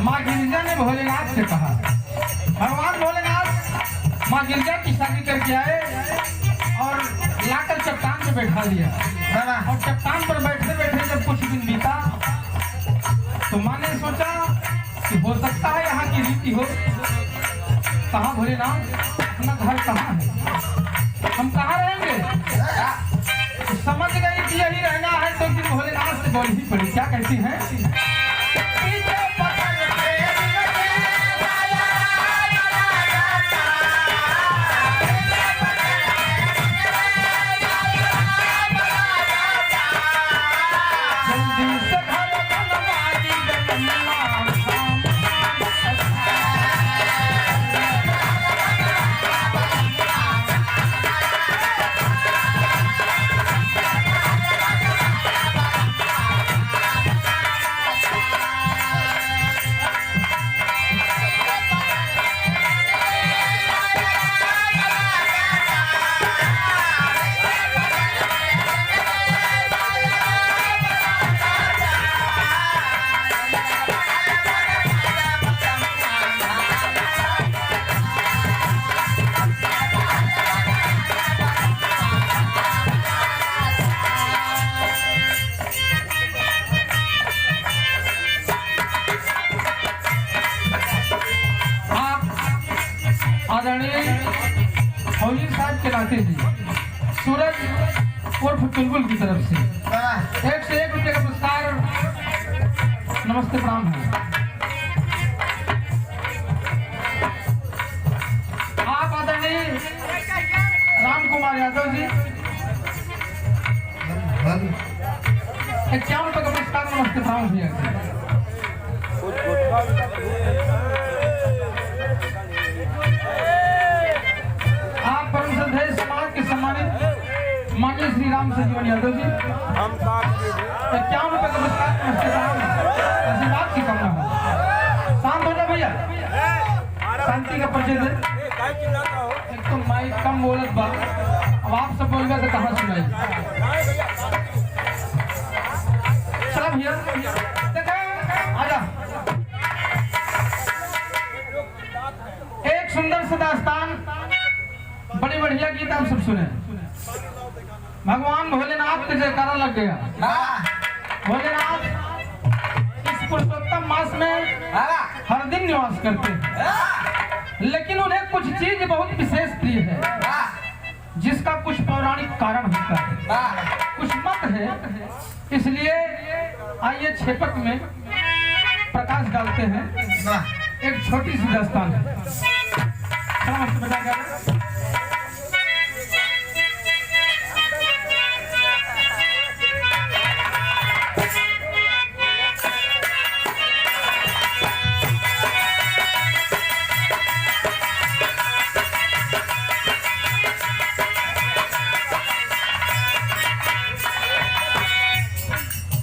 माँ गिरिजा ने भोलेनाथ से कहा, भगवान भोलेनाथ माँ गिरिजा की शादी करके आए और लाकर चट्टान पे बैठा दिया। और चट्टान पर बैठे बैठे जब कुछ दिन बीता तो माँ ने सोचा कि हो सकता है यहाँ की रीति हो। कहाँ भोलेनाथ, अपना घर कहाँ है, हम कहाँ रहेंगे? तो समझ गई कि यही रहना है, तो फिर भोलेनाथ से बोल ही पड़ी। क्या कहती है? आदरणीय फौजी साहब के नाते जी सूरज उर्फ चुलबुल की तरफ से 101 रुपये का पुरस्कार, नमस्ते प्रणाम है। आप आदरणीय राम कुमार यादव जी 51 रुपये का पुरस्कार, नमस्ते प्रणाम भैया। समाज के सम्मानित माननीय श्री राम संजीवन यादव जी 51 रुपये का पुरस्कार, आशीर्वाद की कामना है। शांत हो जाओ भैया, शांति का परिचय दे। एक तो माइक कम बोलत बा, अब आप सब बोल गए तो कहाँ सुनाई। चला भैया देखो, आजा। एक सुंदर सा दास्तान, बड़ी बढ़िया गीत आप सब सुने। भगवान भोलेनाथ के जयकारा लग गया। भोलेनाथ इस पुरुषोत्तम मास में हर दिन निवास करते हैं, लेकिन उन्हें कुछ चीज बहुत विशेष प्रिय है, जिसका कुछ पौराणिक कारण होता है, कुछ मत है। इसलिए आइए छेपक में प्रकाश डालते हैं। एक छोटी सी दास्तान है।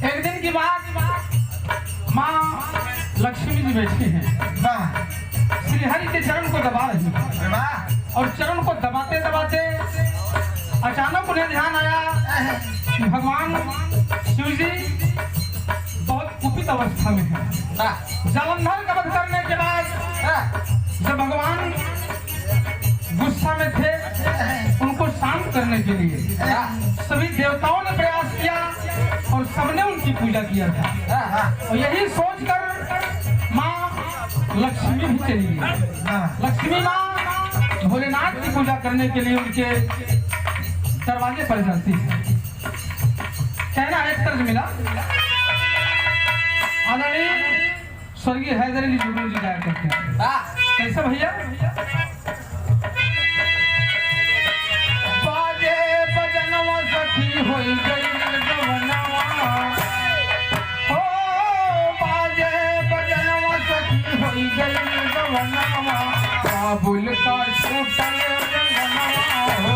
एक दिन की बात, माँ लक्ष्मी जी बैठी हैं, श्रीहरि के चरण को दबा रही है। और चरण को दबाते दबाते अचानक उन्हें ध्यान आया कि भगवान शिव जी बहुत कुपित अवस्था में है। जालंधर का वध करने के बाद जब भगवान गुस्सा में थे, उनको शांत करने के लिए सभी देवताओं ने प्रयास किया और सबने उनकी पूजा किया था। और यही सोचकर माँ लक्ष्मी भी चली गई। लक्ष्मी माँ भोलेनाथ की पूजा करने के लिए उनके दरवाजे पर जाती है। कहना एक तर्ज मिला, आदरणीय स्वर्गीय हैदर अली जुगनू जी जाया करते हैं। कैसे भैया? बाजे बजनवा सखी होई गई जवनवा, हो बाजे बजनवा सखी होई गई जवनवा, काबुल का छूटल जवनवा हो।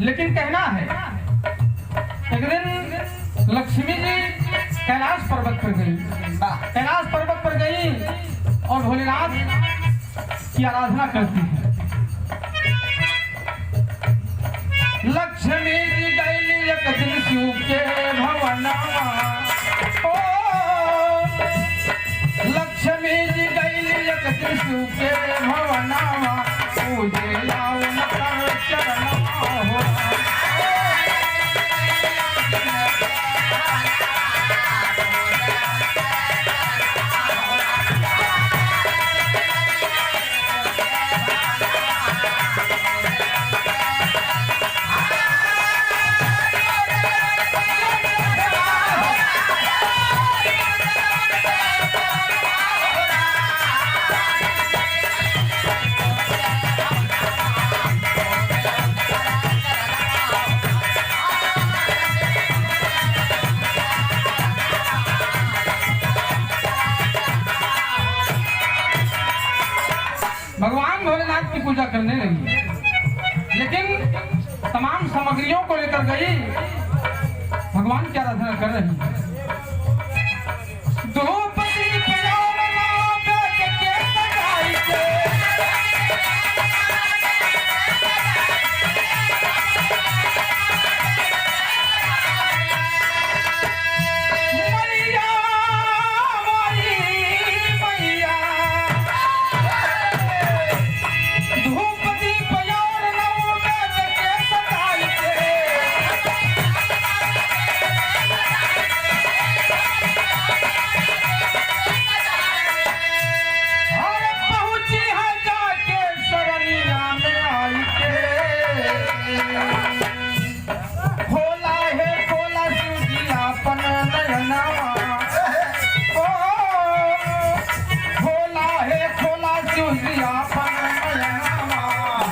लेकिन कहना है एक दिन लक्ष्मी जी कैलाश पर्वत पर गई। कैलाश पर्वत पर गई और भोलेनाथ की आराधना करती है। लक्ष्मी जी गई एक दिन शिव के भवनवा, ओ लक्ष्मी जी गई एक दिन शिव के भवनवा, पूजे लावन कर चरणवा हो। भगवान भोलेनाथ की पूजा करने लगी, लेकिन तमाम सामग्रियों को लेकर गई, भगवान की आराधना कर रही है। धूप दीप के सजाई के,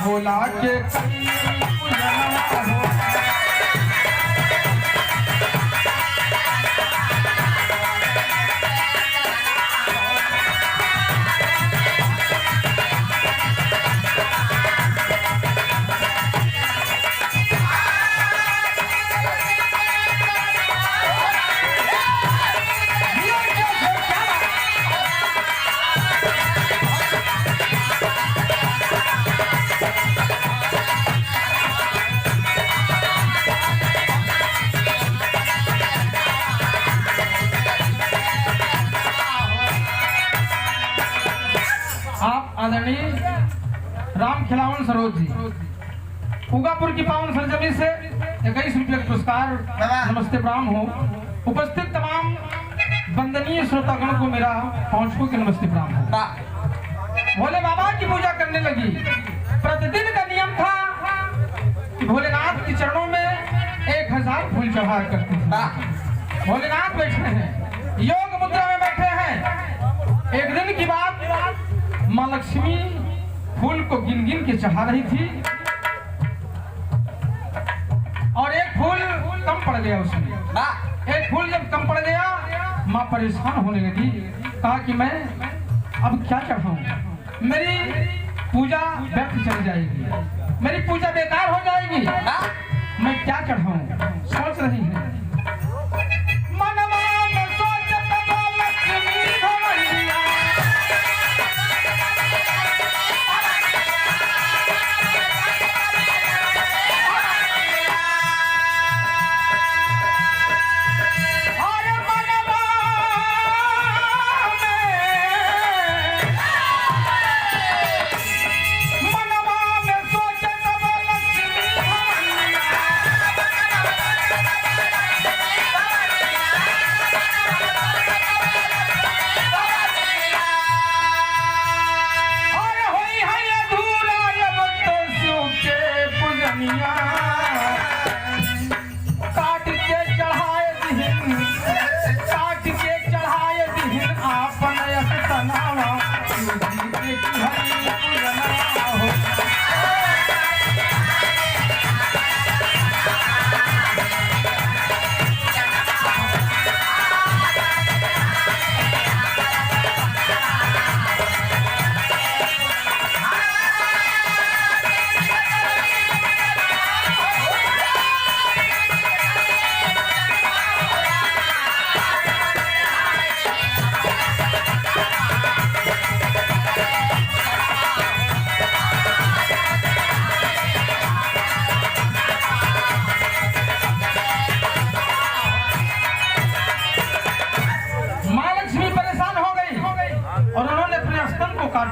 भोला के आदरणीय राम खिलावन सरोज जी उगापुर की पावन सरजमी से 21 रुपये का पुरस्कार नमस्ते प्रणाम हो। उपस्थित तमाम वंदनीय श्रोतागण को मेरा पहुंचकों के नमस्ते प्रणाम हो। भोले बाबा की पूजा करने लगी। प्रतिदिन का नियम था कि भोलेनाथ के चरणों में 1000 फूल चढ़ाया करते थे। भोलेनाथ बैठे हैं, योग मुद्रा में बैठे हैं। एक दिन की बात, माँ लक्ष्मी फूल को गिन गिन के चढ़ा रही थी और एक फूल कम पड़ गया उसमें। एक फूल जब कम पड़ गया, माँ परेशान होने लगी। कहा कि मैं अब क्या चढ़ाऊं, मेरी पूजा व्यर्थ चल जाएगी, मेरी पूजा बेकार हो जाएगी, मैं क्या चढ़ाऊं। सोच रही है, मनवा में सोचत लक्ष्मी भवनिया,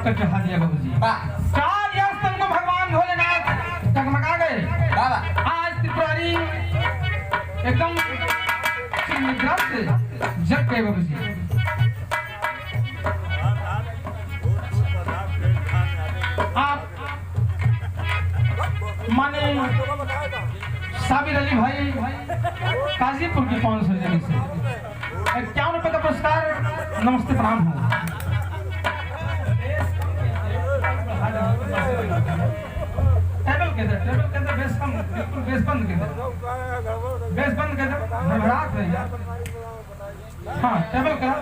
काट चढ़ा दिया बाबूजी। चार स्तन को भगवान भोलेनाथ टगमगा गए। आज त्रिपुरारी एकदम निद्रा से जग गए बाबूजी। आप माने साबिर अली भाई काजीपुर की 500 जगह से 51 रुपए का पुरस्कार नमस्ते प्रणाम हो। टेबल के अंदर बेस बंद के अंदर घबराहट है यार। हाँ टेबल का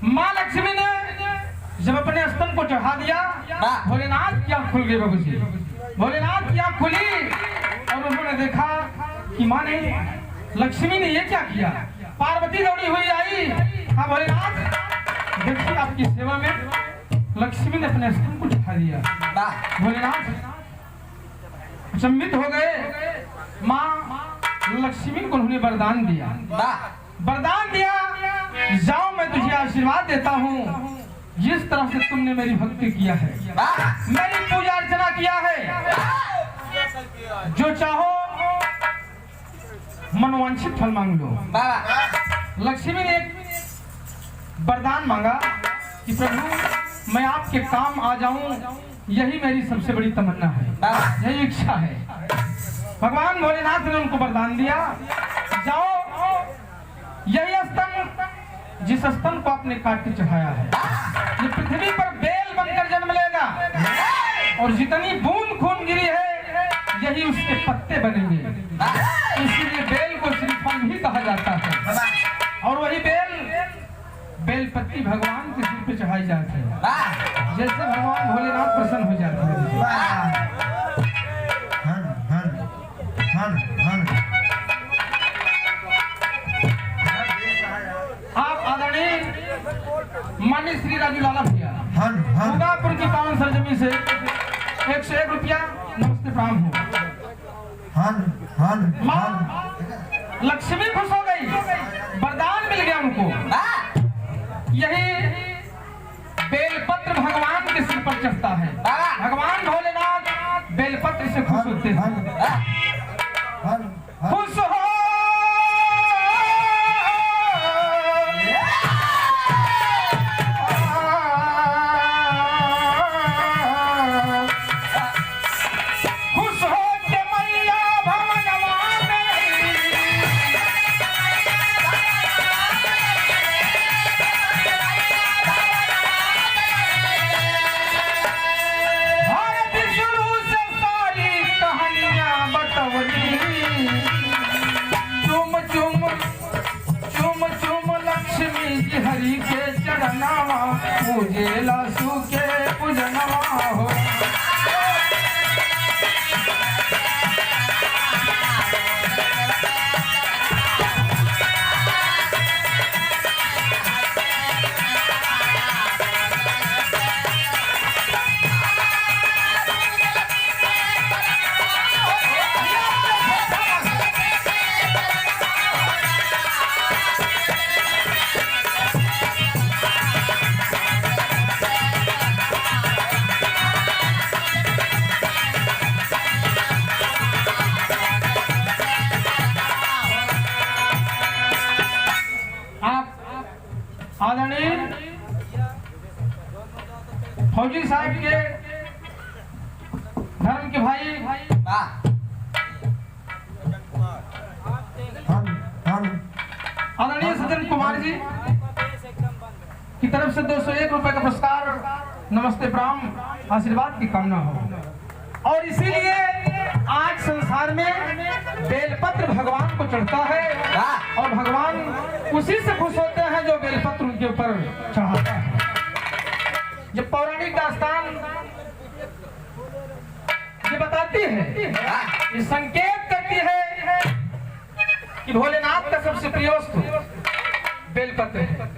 माँ लक्ष्मी ने जब अपने स्तन को चढ़ा दिया, भोलेनाथ की आंख खुल गई बाबूजी। भोलेनाथ की आंख खुली और उन्होंने देखा कि माँ ने लक्ष्मी ने ये क्या किया। पार्वती दौड़ी हुई आई। हाँ भोलेनाथ देखिए आपकी सेवा में लक्ष्मी ने अपने स्तन को चढ़ा दिया। भोलेनाथ अचंभित हो गए। माँ लक्ष्मी को उन्होंने वरदान दिया जाओ मैं तुझे आशीर्वाद देता हूँ। जिस तरह से तुमने मेरी भक्ति किया है, मेरी पूजा अर्चना किया है, जो चाहो मनोवांछित फल मांग लो। लक्ष्मी ने एक वरदान मांगा कि प्रभु मैं आपके काम आ जाऊं, यही मेरी सबसे बड़ी तमन्ना है, यही इच्छा है। भगवान भोलेनाथ ने उनको वरदान दिया, जाओ यही स्तन जिस स्तन को आपने काट के चढ़ाया है, ये पृथ्वी पर बेल बनकर जन्म लेगा और जितनी बूंद खून गिरी है यही उसके पत्ते बनेंगे। इसीलिए बेल को श्रीफल भी कहा जाता है। और वही बेल पत्ती भगवान के सिर पे चढ़ाई जाती है, जैसे भगवान भोलेनाथ प्रसन्न हो जाते हैं। आप आदरणीय माननीय श्री राजू लाला भैया दुर्गापुर की पावन सरजमी से 101 रुपया नमस्ते प्रणाम हो। माँ लक्ष्मी खुश हो गई, वरदान मिल गया उनको। यही बेलपत्र भगवान के सिर पर चढ़ता है। भगवान भोलेनाथ बेलपत्र से खुश होते हैं। खुश हो हरि के चरणवा मुझे लासू के पूजनवा हो। आदरणीय फौजी साहब के धर्म के भाई आदरणीय सज्जन कुमार जी की तरफ से 201 रुपए का पुरस्कार नमस्ते प्रणाम आशीर्वाद की कामना हो। और इसीलिए आज संसार में बेलपत्र भगवान को चढ़ता है और भगवान उसी से खुश होते हैं जो बेलपत्र उनके ऊपर चढ़ाता है। जब पौराणिक दास्तान ये बताती है, ये संकेत करती है कि भोलेनाथ का सबसे प्रिय वस्तु बेलपत्र है।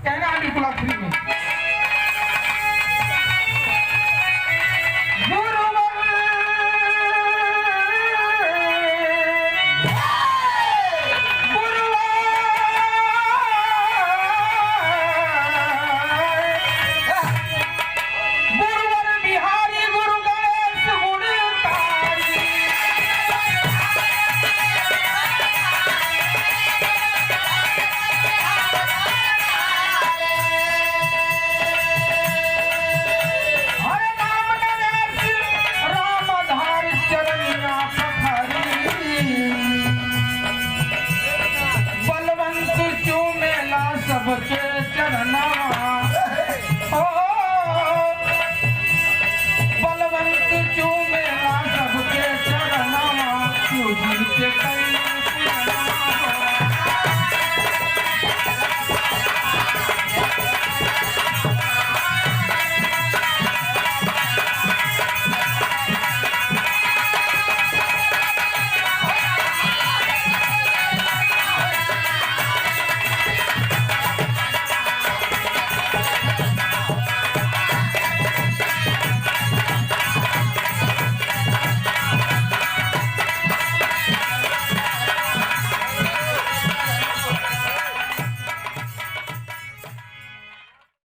कहना है बिल्कुल आखिरी में